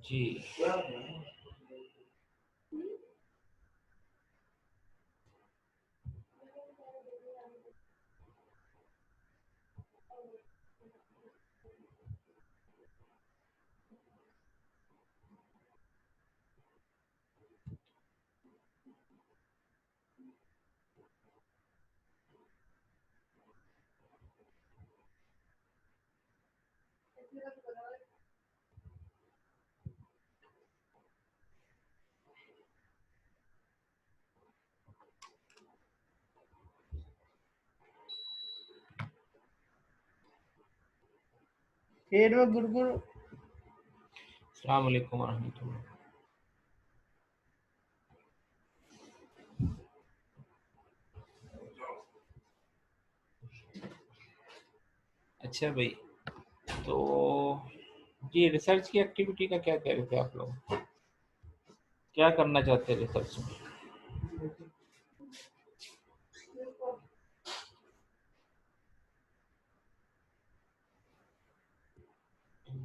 जी। फिर वो गुरगुर अस्सलाम वालेकुम रहमतुल्लाह। अच्छा भाई, तो जी रिसर्च की एक्टिविटी का क्या कह रहे थे आप लोग? क्या करना चाहते हैं रिसर्च में?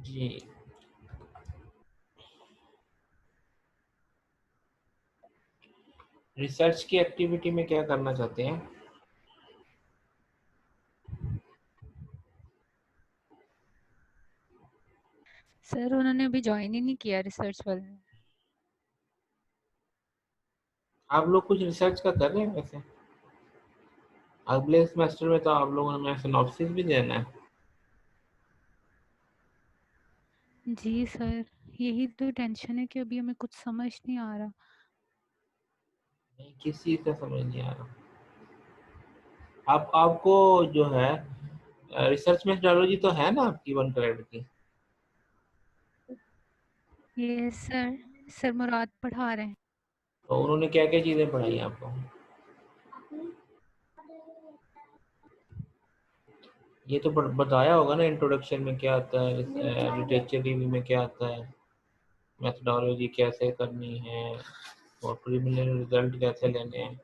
जी, रिसर्च की एक्टिविटी में क्या करना चाहते हैं? सर उन्होंने अभी ज्वाइन ही नहीं किया रिसर्च वाले ने। आप लोग कुछ रिसर्च का कर रहे हैं वैसे? अगले सेमेस्टर में तो आप लोगों ने सिनॉप्सिस भी देना है। जी सर, यही तो टेंशन है कि अभी हमें कुछ समझ नहीं आ रहा। नहीं, किस चीज़ का समझ नहीं आ रहा? आपको जो है रिसर्च मेथोडोलॉजी तो है ना आपकी 1 क्रेडिट की? ये सर मुराद पढ़ा रहे हैं। तो उन्होंने क्या क्या चीज़ें पढ़ाई आपको? ये तो बताया होगा ना इंट्रोडक्शन में क्या आता है, लिटरेचर रिव्यू में क्या आता है, मेथोडोलॉजी कैसे करनी है और प्रिलिमिनरी रिजल्ट कैसे लेने हैं।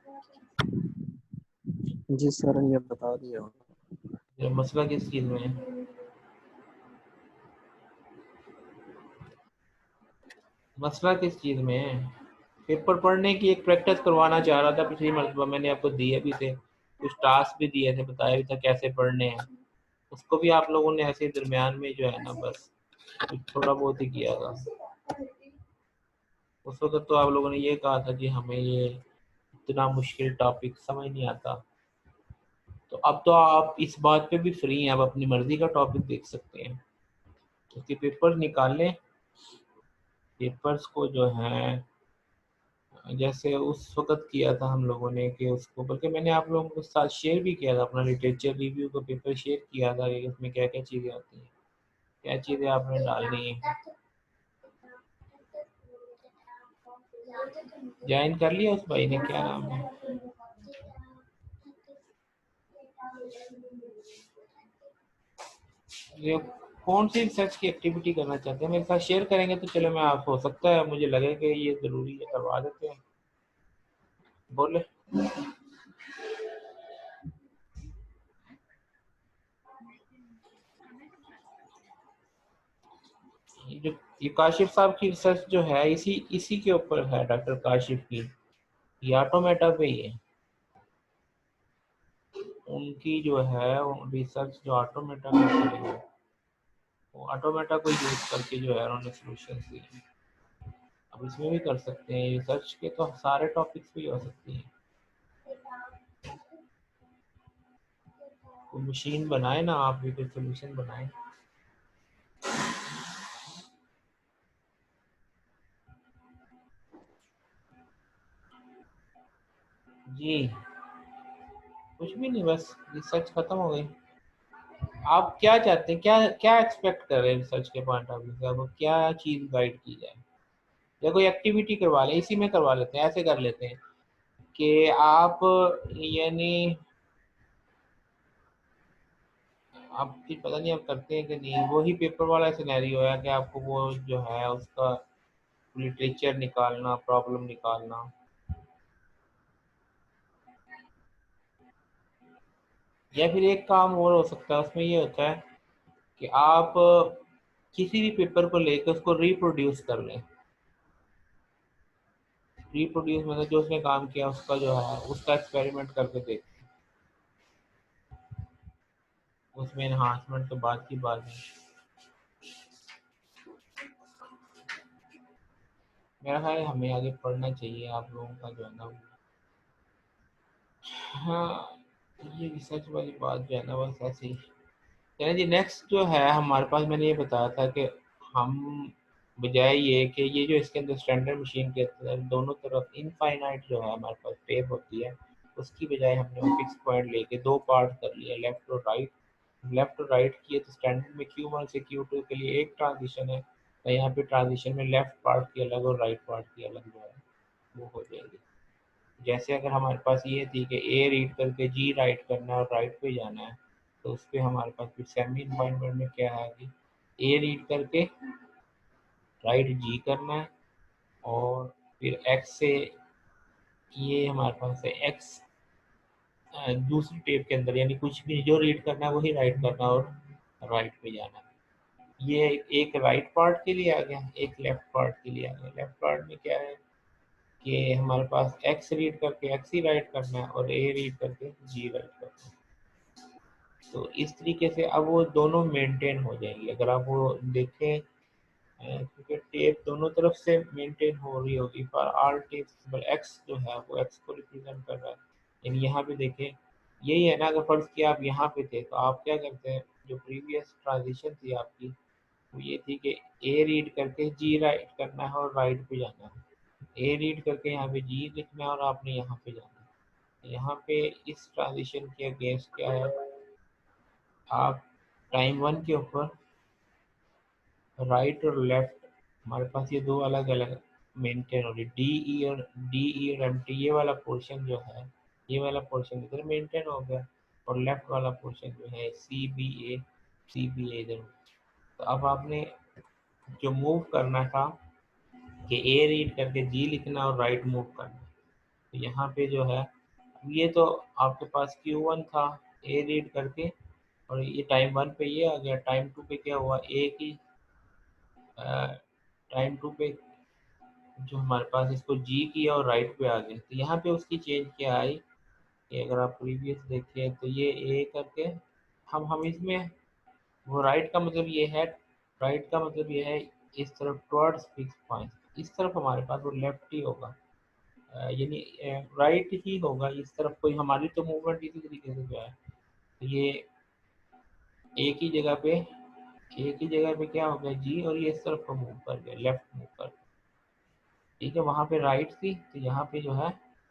जी सर, ये बता दिया। ये मसला किस चीज़ में है? मसला किस चीज़ में है? पेपर पढ़ने की एक प्रैक्टिस करवाना चाह रहा था पिछली मरतबा, मैंने आपको दिए भी थे, कुछ टास्क भी दिए थे, बताया भी था कैसे पढ़ने हैं। उसको भी आप लोगों ने ऐसे दरमियान में जो है ना बस कुछ थोड़ा बहुत ही किया था। उस वक्त तो आप लोगों ने ये कहा था कि हमें ये इतना मुश्किल टॉपिक समझ नहीं आता। तो अब तो आप इस बात पे भी फ्री हैं, आप अपनी मर्जी का टॉपिक देख सकते हैं, क्योंकि पेपर निकालने, पेपर्स को जो है जैसे उस वक्त किया था हम लोगों ने कि उसको, बल्कि मैंने आप लोगों के साथ शेयर भी किया था अपना लिटरेचर रिव्यू का पेपर शेयर किया था कि उसमें क्या क्या चीज़ें आती हैं, क्या चीज़ें आपने डालनी है। ज्वाइन कर लिया उस भाई ने, क्या नाम है? ये कौन सी रिसर्च की एक्टिविटी करना चाहते हैं? मेरे साथ शेयर करेंगे तो चलो, मैं आप हो सकता है मुझे लगे कि ये ज़रूरी है, करवा देते हैं। बोले। ये काशिफ साहब की रिसर्च जो है इसी इसी के ऊपर है, डॉक्टर काशिफ की। ये ऑटोमेटा पे ही है उनकी जो है रिसर्च, जो ऑटोमेटा पे करी है, वो ऑटोमेटा को यूज करके जो है उन्होंने सोल्यूशन दिए। अब इसमें भी कर सकते हैं, रिसर्च के तो सारे टॉपिक्स भी हो सकती हैं। कोई मशीन बनाए ना, आप भी कोई सोल्यूशन बनाए। जी, कुछ भी नहीं, बस रिसर्च खत्म हो गई। आप क्या चाहते हैं, क्या क्या एक्सपेक्ट कर रहे हैं रिसर्च के पॉइंट ऑफ व्यू से? आपको क्या चीज़ गाइड की जाए, या कोई एक्टिविटी करवा लें, इसी में करवा लेते हैं, ऐसे कर लेते हैं कि आप, यानी आप फिर पता नहीं आप करते हैं कि नहीं, वही पेपर वाला सिनेरियो है कि आपको वो जो है उसका लिटरेचर निकालना, प्रॉब्लम निकालना। या फिर एक काम और हो सकता है, उसमें ये होता है कि आप किसी भी पेपर को लेकर उसको रिप्रोड्यूस कर लें। रिप्रोड्यूस मतलब जो उसने काम किया उसका जो है उसका एक्सपेरिमेंट करके देख, उसमें एनहांसमेंट तो बात की बात है। मेरा ख्याल है हमें आगे पढ़ना चाहिए, आप लोगों का जो है ना। हाँ, ये रिसर्च वाली बात जो है ना बस ऐसे ही। चलिए जी, नेक्स्ट जो है हमारे पास, मैंने ये बताया था कि हम बजाय ये कि ये जो इसके अंदर स्टैंडर्ड मशीन के अंदर दोनों तरफ इनफाइनाइट जो है हमारे पास टेप होती है, उसकी बजाय हमने फिक्स पॉइंट लेके दो पार्ट कर लिए, लेफ्ट और राइट। लेफ्ट और राइट किए तो स्टैंडर्ड में Q1 से Q2 के लिए एक ट्रांजिशन है, तो यहाँ पे ट्रांजिशन में लेफ्ट पार्ट की अलग और राइट पार्ट की अलग जो है वो हो जाएगी। जैसे अगर हमारे पास ये थी कि ए रीड करके जी राइट करना है और राइट पे जाना है, तो उस पर हमारे पास फिर सेमी इनफाइनाइट में क्या है कि ए रीड करके राइट जी करना है, और फिर एक्स से ये हमारे पास है एक्स दूसरी टेप के अंदर, यानी कुछ भी जो रीड करना है वही राइट करना है और राइट पे जाना है। ये एक राइट पार्ट के लिए आ गया, एक लेफ्ट पार्ट के लिए आ गया। लेफ्ट पार्ट में क्या है कि हमारे पास एक्स रीड करके एक्स ही राइट करना है और ए रीड करके जी राइट करना है। तो इस तरीके से अब वो दोनों मेंटेन हो जाएंगे। अगर आप वो देखें, क्योंकि टेप दोनों तरफ से मेंटेन हो रही होगी, पर आल टेप एक्स जो है वो एक्स को रिप्रेजेंट कर रहा है। यानी यहाँ पे देखें यही है ना, अगर फर्ज किया आप यहाँ पे थे तो आप क्या करते हैं, जो प्रीवियस ट्रांजिशन थी आपकी वो ये थी कि ए रीड करके जी राइट करना है और राइट पे जाना है, ए रीड करके यहाँ पे जी लिखना है और आपने यहाँ पे जाना है। यहाँ पे इस ट्रांजिशन के अगेंस्ट क्या है, आप टाइम वन के ऊपर राइट और लेफ्ट, हमारे पास ये दो अलग अलग मेंटेन हो रही, डी ई और एम टी, ये वाला पोर्शन जो है, ये वाला पोर्शन इधर मेंटेन हो गया, और लेफ्ट वाला पोर्शन जो है सी बी ए इधर। तो अब आपने जो मूव करना था कि ए रीड करके जी लिखना और राइट मूव करना, तो यहाँ पे जो है ये तो आपके पास Q1 था ए रीड करके, और ये टाइम वन पे ये आ गया, टाइम टू पे क्या हुआ, ए की टाइम टू पे जो हमारे पास इसको जी किया और राइट पे आ गए। तो यहाँ पे उसकी चेंज क्या आई कि अगर आप प्रीवियस देखें तो ये ए करके हम इसमें वो राइट का मतलब ये है, राइट का मतलब ये है इस तरफ टुवर्ड्स फिक्स पॉइंट, इस तरफ हमारे पास वो लेफ्ट ही होगा, यानी राइट ही होगा इस तरफ। कोई हमारी तो मूवमेंट इसी तरीके से जो है, तो ये एक ही जगह पे, एक ही जगह पे क्या हो गया जी, और ये इस तरफ को मूव कर गया, लेफ्ट मूव कर, ठीक है। वहाँ पे राइट थी तो यहाँ पे जो है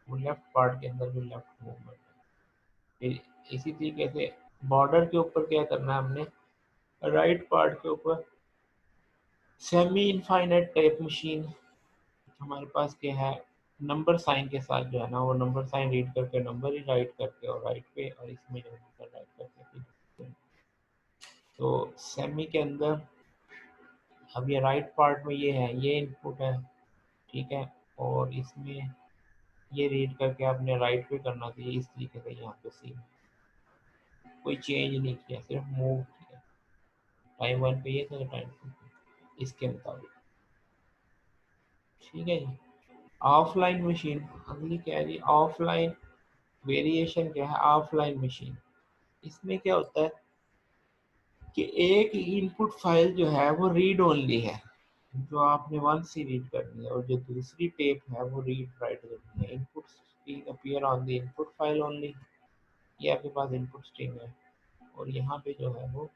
वो लेफ्ट पार्ट के अंदर भी लेफ्ट मूवमेंट है। फिर इसी तरीके से बॉर्डर के ऊपर क्या करना है हमने, राइट पार्ट के ऊपर सेमी इनफाइनाइट टाइप मशीन, हमारे पास क्या है नंबर साइन के साथ जो है ना, वो नंबर साइन रीड करके नंबर ही राइट करके और राइट पे, और इसमें जो नंबर राइट करके। तो सेमी के अंदर अब ये राइट पार्ट में ये है, ये इनपुट है, ठीक है, और इसमें ये रीड करके आपने राइट पे करना चाहिए। इस तरीके से यहाँ पे सीन कोई चेंज नहीं किया, सिर्फ मूव किया, टाइम वन पे ये था, टाइम टू पे इसके मुताबिक, ठीक है जी। ऑफलाइन मशीन अगली क्या है जी, ऑफलाइन वेरिएशन क्या है, ऑफलाइन मशीन। इसमें क्या होता है कि एक इनपुट फाइल जो है वो रीड ओनली है, जो आपने वन से रीड करनी है, और जो दूसरी टेप है वो रीड राइट करनी है। Input stream appear on the input file only, ये आपके पास इनपुट स्ट्रीम है, और यहाँ पे जो है वो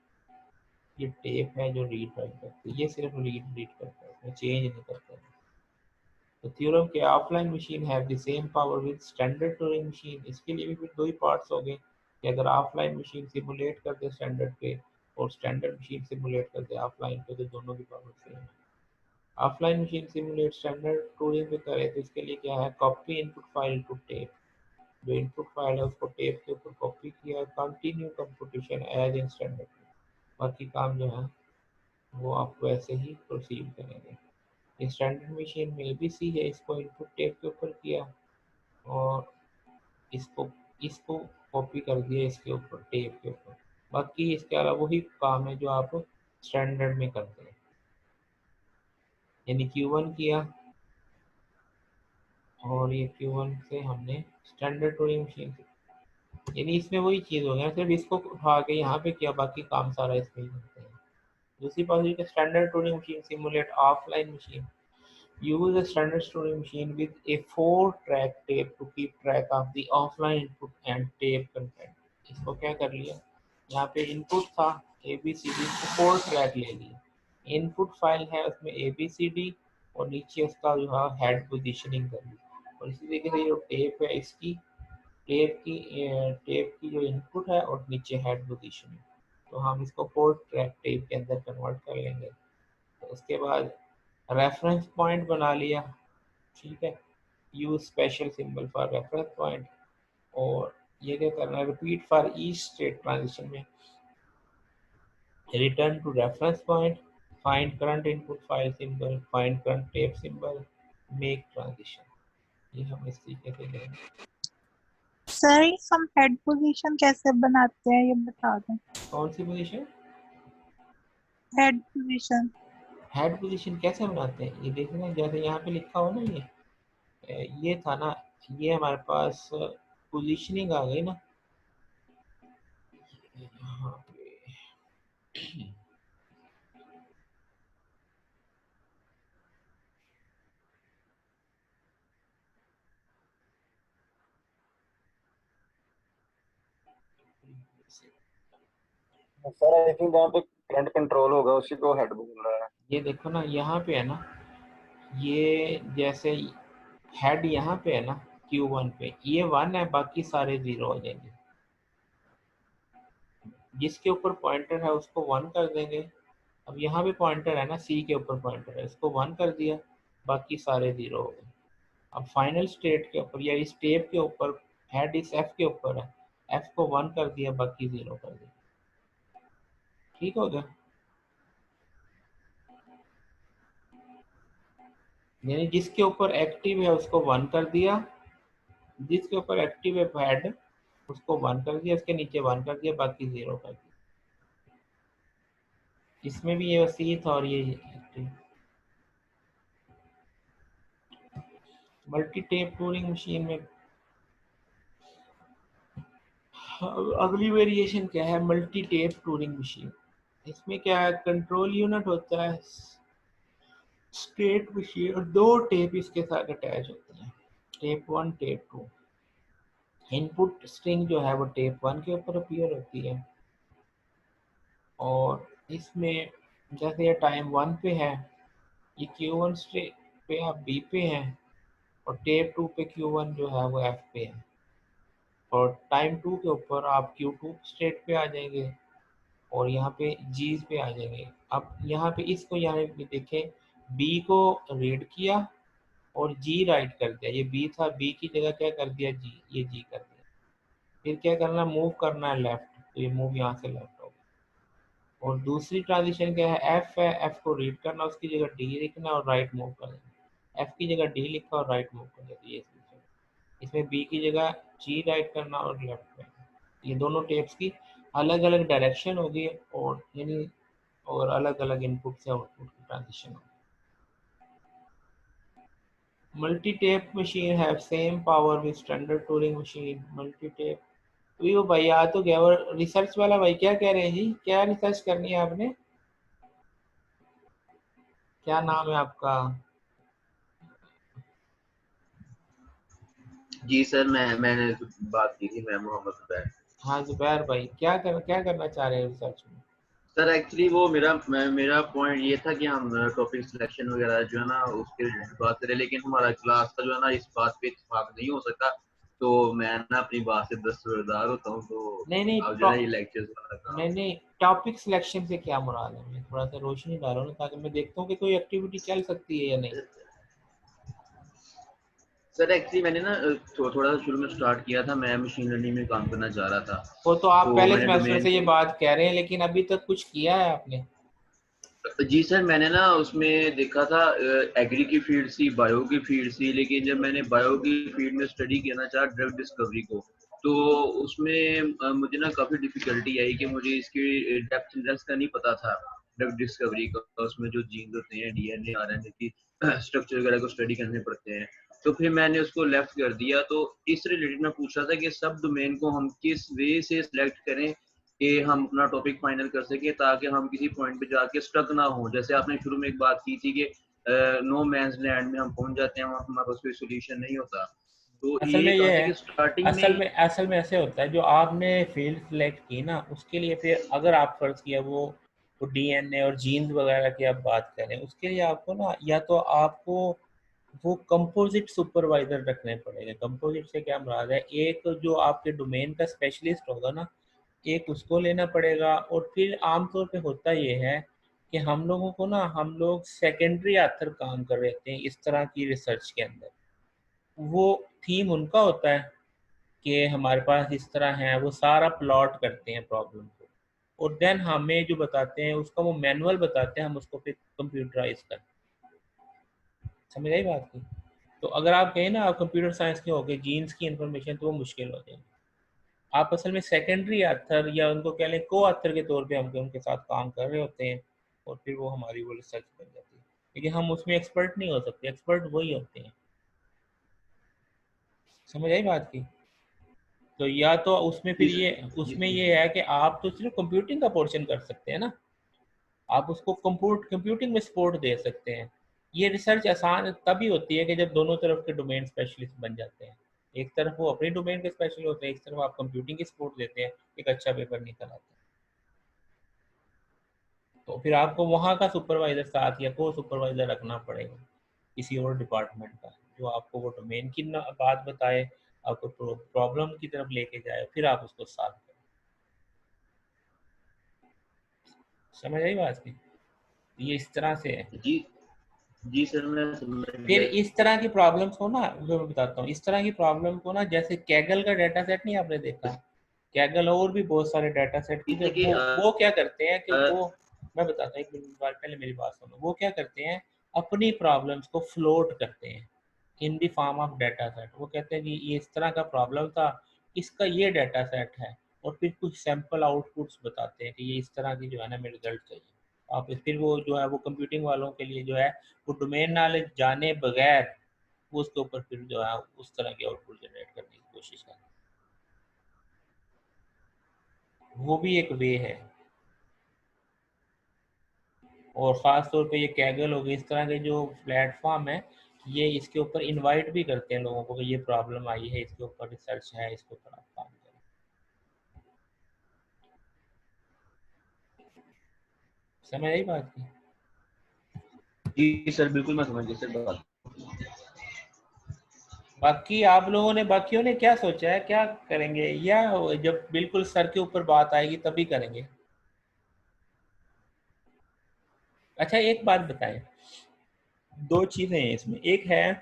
ये टेप है जो रीड राइट करती है, ये सिर्फ रीड रीड करता है, इसमें चेंज नहीं करता है। तो थ्योरम के offline machine have the same power with standard Turing machine, इसके लिए भी फिर दो ही पार्ट्स हो गए कि अगर ऑफलाइन मशीन सिमुलेट करते स्टैंडर्ड पे और स्टैंडर्ड मशीन सिमुलेट करते ऑफलाइन पे, तो दोनों की पावर सेम है। Offline machine simulate standard Turing पे करे तो इसके लिए क्या है, copy input file to tape, जो इनपुट फाइल है उसको टेप के ऊपर कॉपी किया, continue computation as in standard, बाकी काम जो है वो आप वैसे ही प्रोसीड करेंगे। स्टैंडर्ड मशीन में एबीसी है, इसको इनपुट टेप के ऊपर किया और इसको इसको कॉपी कर दिया इसके ऊपर टेप के ऊपर, बाकी इसके अलावा वही काम है जो आप स्टैंडर्ड में करते हैं। यानी Q1 किया, और ये Q1 से हमने स्टैंडर्ड टूरिंग मशीन, यानी इसमें वही चीज़ हो गया, सिर्फ इसको उठा के यहाँ पे किया, बाकी काम सारा इसमें ही करते हैं। दूसरी positive, standard touring machine simulate offline machine, use a standard storing machine with a 4-track tape to keep track of the offline input and tape content। इसको क्या कर लिया, यहाँ पे इनपुट था ABCD, को 4 ट्रैक ले लिए, इनपुट फाइल है उसमें ABCD, और नीचे उसका जो है हेड पोजीशनिंग कर ली, और इसी तरीके से जो टेप है इसकी टेप की जो इनपुट है और नीचे हेड पोजीशनिंग, तो हम इसको 4 ट्रैक टेप के अंदर कन्वर्ट कर लेंगे। तो उसके बाद रेफरेंस पॉइंट बना लिया, ठीक है, use special symbol for reference point, और ये क्या करना है, repeat for each state transition में, return to reference point, find current input file symbol, find current tape symbol, make transition. ये हम इस तरीके से लेंगे। सर हम हेड पोजीशन कैसे बनाते हैं ये बता दें। कौन सी position? Head position. Head position कैसे बनाते हैं, ये देखना, जैसे यहाँ पे लिखा हो ना, ये था ना, ये हमारे पास पोजीशनिंग आ गई ना, यहाँ पे सर आई थिंक जहाँ पे करंट कंट्रोल होगा उसी को हेड बोल रहा है। ये देखो ना, यहाँ पे है ना, ये जैसे हेड यहाँ पे है ना Q1 पे, ये 1 है, बाकी सारे 0 हो जाएंगे, जिसके ऊपर पॉइंटर है उसको 1 कर देंगे। अब यहाँ पे पॉइंटर है ना, C के ऊपर पॉइंटर है, इसको 1 कर दिया, बाकी सारे 0 हो गए। अब फाइनल स्टेट के ऊपर या इस टेप के ऊपर, हेड इस F के ऊपर है, F को 1 कर दिया, बाकी 0 कर दिया, ठीक हो गया। यानी जिसके ऊपर एक्टिव है उसको 1 कर दिया, जिसके ऊपर एक्टिव है हेड उसको 1 कर दिया, इसके नीचे 1 कर दिया, बाकी 0 कर दिया। इसमें भी ये सी था और ये मल्टी टेप टूरिंग मशीन में अगली वेरिएशन क्या है, मल्टी टेप टूरिंग मशीन। इसमें क्या है, कंट्रोल यूनिट होता है स्टेट मशीन, और 2 टेप इसके साथ अटैच होती हैं, टेप 1 टेप 2। इनपुट स्ट्रिंग जो है वो टेप 1 के ऊपर अपीयर होती है, और इसमें जैसे ये टाइम 1 पे है, ये Q1 स्टेट पे आप B पे हैं, और टेप 2 पे Q1 जो है वो F पे है, और टाइम 2 के ऊपर आप Q2 स्टेट पे आ जाएंगे, और यहाँ पे G's पे आ जाएंगे। अब यहाँ पे इसको यहाँ पे देखें, B को रीड किया और G राइट कर दिया, ये B था, B की जगह क्या कर दिया, G, ये G कर दिया। फिर क्या करना, मूव करना है लेफ्ट, तो ये मूव यहाँ से लेफ्ट हो गया। और दूसरी ट्रांजिशन क्या है, F है, F को रीड करना, उसकी जगह D लिखना और राइट मूव कर देना, F की जगह D लिखा और राइट मूव कर देना, ये इसमें B की जगह G राइट करना और लेफ्ट में। ये दोनों टेप्स की अलग अलग डायरेक्शन होगी, और यानी और अलग अलग इनपुट से आउटपुट की ट्रांजिशन होगी। Multi tape machine have same power with standard touring machine. Multi tape, तो ये भाई आ तो गया। और रिसर्च वाला भाई क्या कह रहे हैं जी, क्या रिसर्च करनी है आपने, क्या नाम है आपका? जी सर, मैंने बात की थी, मैं मोहम्मद जुबैर। हाँ जुबैर भाई, क्या करना चाह रहे हैं रिसर्च में? सर एक्चुअली वो मेरा पॉइंट ये था कि हम टॉपिक सिलेक्शन वगैरह जो है ना उसके बात करें, लेकिन हमारा क्लास का जो है ना इस बात पे इत्तेफाक नहीं हो सकता, तो मैं ना अपनी बात से दस्तबरदार होता हूँ। तो नहीं अब जो है ये लेक्चर्स वाला काम, नहीं, टॉपिक सिलेक्शन से क्या मुराद है, मैं थोड़ा सा रोशनी डालो ना, ताकि मैं देखता हूँ कि कोई एक्टिविटी चल सकती है या नहीं। सर एक्चुअली मैंने ना थोड़ा सा शुरू में स्टार्ट किया था, मैं मशीन लर्निंग में काम करना चाह रहा था। वो तो आप पहले मैंने सेमेस्टर डोमेन से ये बात कह रहे हैं, लेकिन अभी तक कुछ किया है आपने? जी सर, मैंने ना उसमें देखा था एग्री की फील्ड सी, बायो की फील्ड सी, लेकिन जब मैंने बायो की फील्ड में स्टडी करना चाहा ड्रग डिस्कवरी को, तो उसमें मुझे ना काफ़ी डिफिकल्टी आई कि मुझे इसकी डेप्थ इंडेक्स का नहीं पता था। ड्रग डिस्कवरी का, उसमें जो जीन्स होते हैं, डीएनए, आरएनए की स्ट्रक्चर वगैरह को स्टडी करने पड़ते हैं। तो फिर मैंने उसको लेफ्ट कर दिया। तो इस रिलेटेड मैं पूछ रहा था कि सब डोमेन को हम किस वे से सिलेक्ट करें कि हम अपना टॉपिक फाइनल कर सकें, ताकि हम किसी पॉइंट पे जाके स्टक ना हो। जैसे आपने शुरू में एक बात की थी कि नो मैंस लैंड में हम पहुंच जाते हैं, वहाँ हमारे पास कोई सोल्यूशन नहीं होता। तो असल में ये ये कहा था है, कि स्टार्टिंग में असल में ऐसे होता है, जो आपने फील्ड सिलेक्ट की ना, उसके लिए फिर अगर आप फर्ज किया वो डीएनए और जीन्स वगैरह की आप बात करें, उसके लिए आपको ना या तो आपको वो कंपोजिट सुपरवाइजर रखने पड़ेंगे। कंपोजिट से क्या मुराद है, एक जो आपके डोमेन का स्पेशलिस्ट होगा ना, एक उसको लेना पड़ेगा। और फिर आमतौर पे होता ये है कि हम लोगों को ना, हम लोग सेकेंडरी आथर काम कर रहे हैं इस तरह की रिसर्च के अंदर। वो थीम उनका होता है कि हमारे पास इस तरह है, वो सारा प्लॉट करते हैं प्रॉब्लम को, और देन हमें जो बताते हैं उसका वो मैनुअल बताते हैं, हम उसको फिर कंप्यूटराइज करते हैं। समझ आई बात की? तो अगर आप कहें ना आप कंप्यूटर साइंस के हो गए, जीन्स की इंफॉर्मेशन, तो वो मुश्किल हो जाएगी। आप असल में सेकेंडरी आथर या उनको कह लें को आथर के तौर पे हम उनके साथ काम कर रहे होते हैं, और फिर वो हमारी वो रिसर्च बन जाती है। लेकिन हम उसमें एक्सपर्ट नहीं हो सकते, एक्सपर्ट वही होते हैं। समझ आई बात की? तो या तो उसमें फिर ये, उसमें ये है कि आप तो सिर्फ कंप्यूटिंग का पोर्शन कर सकते हैं ना, आप उसको कंप्यूटिंग में सपोर्ट दे सकते हैं। ये रिसर्च आसान तभी होती है कि जब दोनों तरफ के डोमेन स्पेशलिस्ट बन जाते हैं। एक तरफ वो अपने डोमेन के स्पेशलिस्ट होते हैं, एक तरफ आप कंप्यूटिंग की सपोर्ट देते हैं, एक अच्छा पेपर निकल आता है। तो फिर आपको वहाँ का सुपरवाइजर साथ या को सुपरवाइजर रखना पड़ेगा किसी और डिपार्टमेंट का, जो आपको वो डोमेन की बात बताए, आपको प्रॉब्लम की तरफ लेके जाए, फिर आप उसको सॉल्व करें। समझ आई बात की? ये इस तरह से है। जी जी सर, मैं समझ फिर गया। इस तरह की प्रॉब्लम्स को ना, जो मैं बताता हूँ, इस तरह की प्रॉब्लम को ना, जैसे कैगल का डाटा सेट नहीं आपने देखा, कैगल और भी बहुत सारे डाटा सेट की, जैसे जब कि वो क्या करते हैं कि वो, मैं बताता हूँ, एक मिनट बार पहले मेरी बात सुनो। वो क्या करते हैं, अपनी प्रॉब्लम्स को फ्लोट करते हैं in the form of data set. वो कहते हैं कि ये इस तरह का प्रॉब्लम था, इसका ये डाटा सेट है, और फिर कुछ सैंपल आउटपुट्स बताते हैं कि ये इस तरह की जो है ना हमें रिजल्ट चाहिए। आप फिर वो जो है वो कंप्यूटिंग वालों के लिए जो है वो डोमेन नॉलेज जाने बगैर वो उसके ऊपर फिर जो है उस तरह के आउटपुट जनरेट करने की कोशिश करते हैं। वो भी एक वे है। और ख़ास तौर पे ये कैगल हो गई, इस तरह के जो प्लेटफॉर्म है, ये इसके ऊपर इनवाइट भी करते हैं लोगों को कि ये प्रॉब्लम आई है, इसके ऊपर रिसर्च है, इसके ऊपर आप काम करें। समझ आई बात की? जी सर, बिल्कुल मैं समझ गया सर बात। बाकी आप लोगों ने, बाकियों ने क्या सोचा है, क्या करेंगे, या जब बिल्कुल सर के ऊपर बात आएगी तभी करेंगे? अच्छा एक बात बताएं, दो चीज़ें हैं इसमें। एक है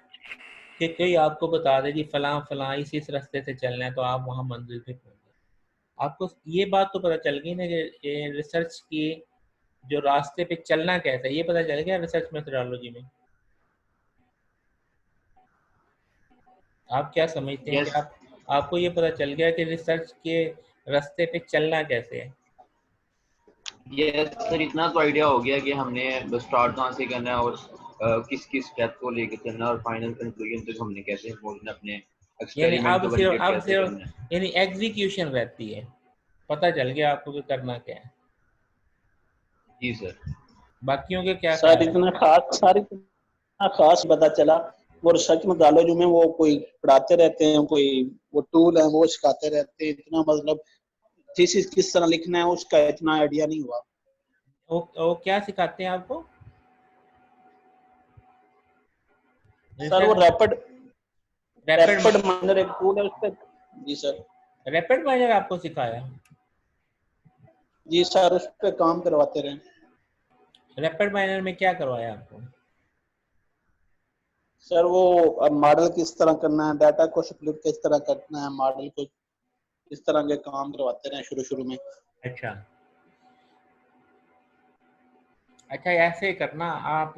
कि कोई आपको बता दे कि फलां फलां इस रास्ते से चलना है, तो आप वहाँ मंजिल पे पहुँच गए। आपको ये बात तो पता चल गई ना कि रिसर्च की जो रास्ते पे चलना कैसा है, ये पता चल गया रिसर्च मेथोडोलॉजी में। आप क्या समझते हैं कि यस आपको ये पता चल गया कि रिसर्च के रास्ते पे चलना कैसे है? यस सर, इतना तो आइडिया हो गया कि हमने बस स्टार्ट कहाँ से करना है, और किस किस स्टेप को लेके चलना है, और फाइनल कंक्लूजन तक हमने कैसे पहुंचना, अपने यानी एक्सपेरिमेंट को वैलिडेट अब कैसे करना है। सिर्फ यानी एग्जीक्यूशन रहती है, पता चल गया आपको कि करना क्या है। जी सर। बाकियों के क्या सर ख्याल है? इतना खास पता चला। वो रिसर्च मेथोडोलॉजी में वो कोई पढ़ाते रहते हैं, कोई वो टूल है वो सिखाते रहते हैं, इतना मतलब थीसिस किस तरह लिखना है उसका इतना आइडिया नहीं हुआ। वो क्या सिखाते हैं आपको? सर वो रिसर्च रैपिड माइनर एक टूल है उस पर। जी सर। रैपिड माइनर आपको सिखाया? जी सर, उस पर काम करवाते रहे। रैपिड माइनर में क्या करवाया आपको? सर वो अब मॉडल किस तरह करना है, डाटा को स्प्लिट किस तरह करना है, मॉडल को इस तरह के काम करवाते रहे शुरू शुरू में। अच्छा अच्छा, ऐसे करना आप,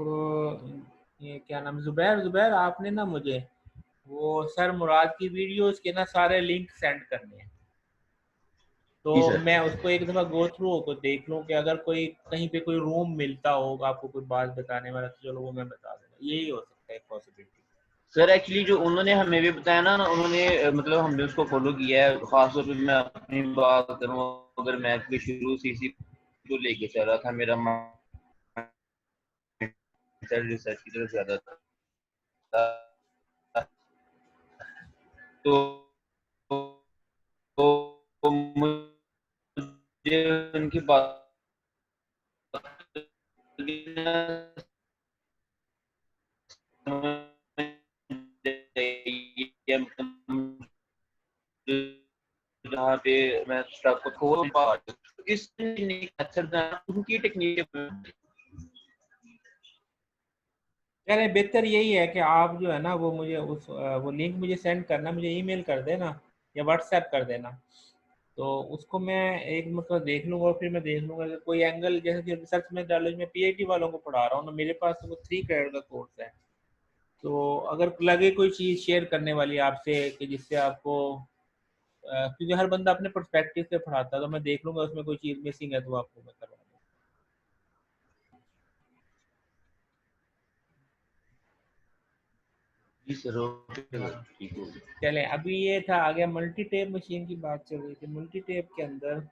ये क्या नाम, जुबैर जुबैर आपने ना मुझे वो सर मुराद की वीडियोस के ना सारे लिंक सेंड करने हैं। तो जी सर। मैं उसको एक दफ़ा गो थ्रू को देख लूँ कि अगर कोई कहीं पे कोई रूम मिलता होगा आपको कोई बात बताने वाला, तो चलो वो मैं बता दूंगा। यही हो सकता है पॉसिबिलिटी। सर एक्चुअली जो उन्होंने हमें भी बताया ना, उन्होंने मतलब हमने उसको फॉलो किया है। खासतौर पर मैं अपनी बात करूँ, अगर मैं भी शुरू से इसी को लेके चल रहा था, मेरा रिसर्च की तरफ ज्यादा था, तो मुझे उनकी बात जहाँ पे मैं स्टक को इस उनकी टेक्निक। यार बेहतर यही है कि आप जो है ना वो मुझे वो लिंक मुझे सेंड करना, मुझे ईमेल कर देना या व्हाट्सएप कर देना, तो उसको मैं एक मतलब देख लूँगा और फिर मैं देख लूँगा कि कोई एंगल, जैसे कि रिसर्च में डालो, मैं पीएचडी वालों को पढ़ा रहा हूँ ना, मेरे पास तो वो 3 क्रेडिट का कोर्स है। तो अगर लगे कोई चीज़ शेयर करने वाली आपसे कि जिससे आपको क्योंकि हर बंदा अपने पर्सपेक्टिव से पढ़ाता है, तो मैं देख लूँगा उसमें कोई चीज़ मिसिंग है तो आपको मैं करवा दूँगा। जी सर, ओके ठीक हो गया। चलें, अभी ये था आगे मल्टी टेप मशीन की बात चल रही थी। मल्टी टेप के अंदर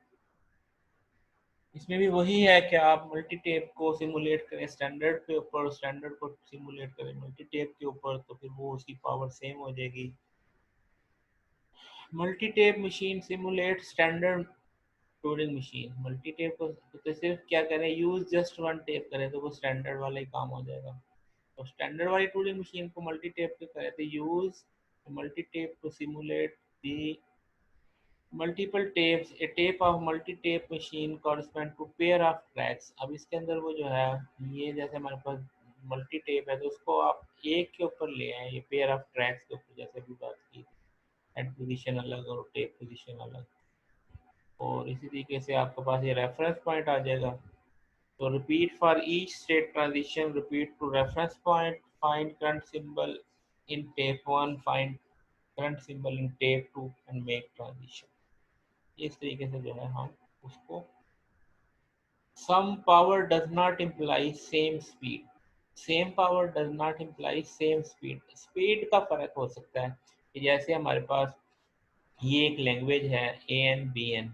इसमें भी वही है कि आप मल्टी टेप को सिमुलेट करें स्टैंडर्ड के ऊपर, स्टैंडर्ड को सिमुलेट करें मल्टी टेप के ऊपर, तो फिर वो उसकी पावर सेम हो जाएगी। Multi tape machine simulate standard touring machine. Multi tape को तो सिर्फ क्या करें, यूज जस्ट वन टेप करें तो वो स्टैंडर्ड वाला ही काम हो जाएगा। तो स्टैंडर्ड वाली टूरिंग मशीन को मल्टी टेप पे करें तो use multi tape to simulate the multiple tapes. A tape of multi tape machine correspond to pair of tracks. अब इसके अंदर वो जो है, ये जैसे हमारे पास मल्टी टेप है तो उसको आप एक के ऊपर ले आए, ये पेयर ऑफ ट्रैक्स के ऊपर, जैसे भी बात की, हेड पोजीशन अलग और टेप पोजीशन अलग। और इसी तरीके से आपके पास ये रेफरेंस पॉइंट आ जाएगा। तो repeat for each state transition, repeat to reference point, find current symbol in tape 1, find current symbol in tape 2 and make transition. इस तरीके से जो है हम उसको, same power does not imply same speed, same power does not imply same speed. Speed का फर्क हो सकता है कि जैसे हमारे पास ये एक लैंग्वेज है AN/BN,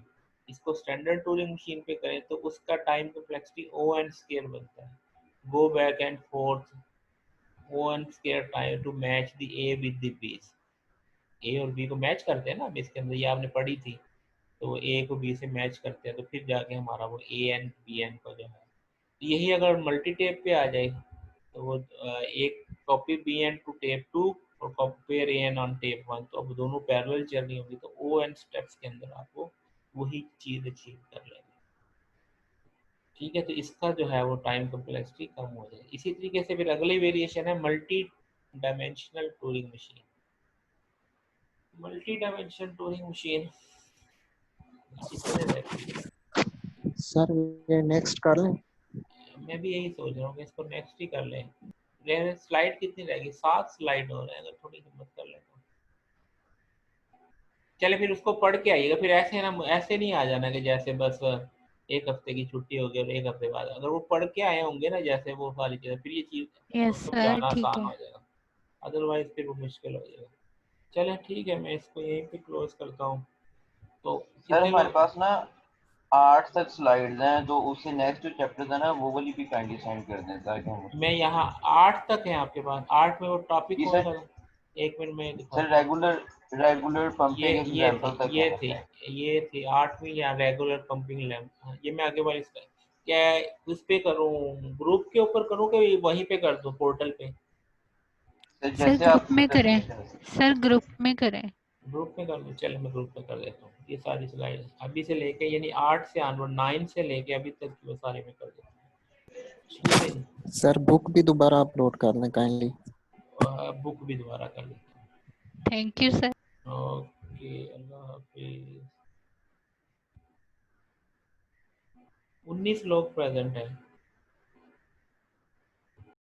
इसको स्टैंडर्ड टूरिंग मशीन पे करें तो उसका टाइम कम्प्लेक्सिटी ON स्केयर बनता है, go back and forth ON square time to match the A with the B। A और B को मैच करते हैं ना, अब इसके अंदर ये आपने पढ़ी थी, तो वो ए को बी से मैच करते हैं तो फिर जाके हमारा वो AN/BN का जो है, यही अगर मल्टी टेप पे आ जाए तो वो एक कॉपी BN टू टेप 2 और कंपेयर AN ऑन टेप 1, तो अब दोनों पैरेलल चल रही होंगी तो ON स्टेप्स के अंदर आपको वही चीज़ अचीव कर लेंगे। ठीक है, तो इसका जो है वो टाइम कम्प्लेक्सिटी कम हो जाएगी। इसी तरीके से फिर अगली वेरिएशन है multi dimensional touring machine. Multi dimensional touring machine कितने रहती है? सर ये नेक्स्ट कर लें? मैं भी यही सोच रहा हूँ कि इसको नेक्स्ट ही कर लें। स्लाइड कितनी रहेगी? 7 स्लाइड हो रहे हैं, अगर थोड़ी हिम्मत कर लें तो। चले फिर उसको पढ़ के आइएगा, फिर ऐसे ना, ऐसे नहीं आ जाना कि जैसे बस एक हफ्ते की छुट्टी हो गई और एक हफ्ते बाद, अगर वो पढ़ के आए होंगे ना जैसे वो सारी चीज़ें, फिर ये चीज़ यस सर, समझाना ठीक आसान है। हो जाएगा। अदरवाइज फिर वो मुश्किल हो जाएगा। चलें ठीक है, मैं इसको यहीं पे क्लोज करता हूँ। तो सर कितने हमारे लोग? पास ना 8 तक स्लाइड्स हैं, तो उससे नेक्स्ट जो चैप्टर्स है ना वो वाली भी काइंडली सेंड कर दें ताकि हम मैं उसको। यहाँ 8 तक है आपके पास, 8 में वो टॉपिक जी कौन सर। सा था? एक मिनट में सर दिखाता हूँ। रेगुलर पंपिंग ये थी एग्जांपल तक ये है थी शायद। ये थी 8वीं या रेगुलर पंपिंग लैंप। ये मैं आगे वाली क्या उस पे करूँ, ग्रुप के ऊपर करूँ कि वहीं पे कर दूँ पोर्टल पे? सर सर जैसे ग्रुप आप में करें, सजेशन है। सर ग्रुप में करें। ग्रुप में कर दूँ? चलो मैं ग्रुप में कर देता हूँ। ये सारी स्लाइड अभी से लेके यानी 8 से ऑनवर्ड 9 से लेके अभी तक की वो सारी मैं कर देता हूँ। ठीक है जी, सर बुक भी दोबारा अपलोड कर लें काइंडली। बुक भी दोबारा कर देता थैंक यू सर। हूँ। ओके, अल्लाह हाफिज। 19 लोग प्रेजेंट हैं।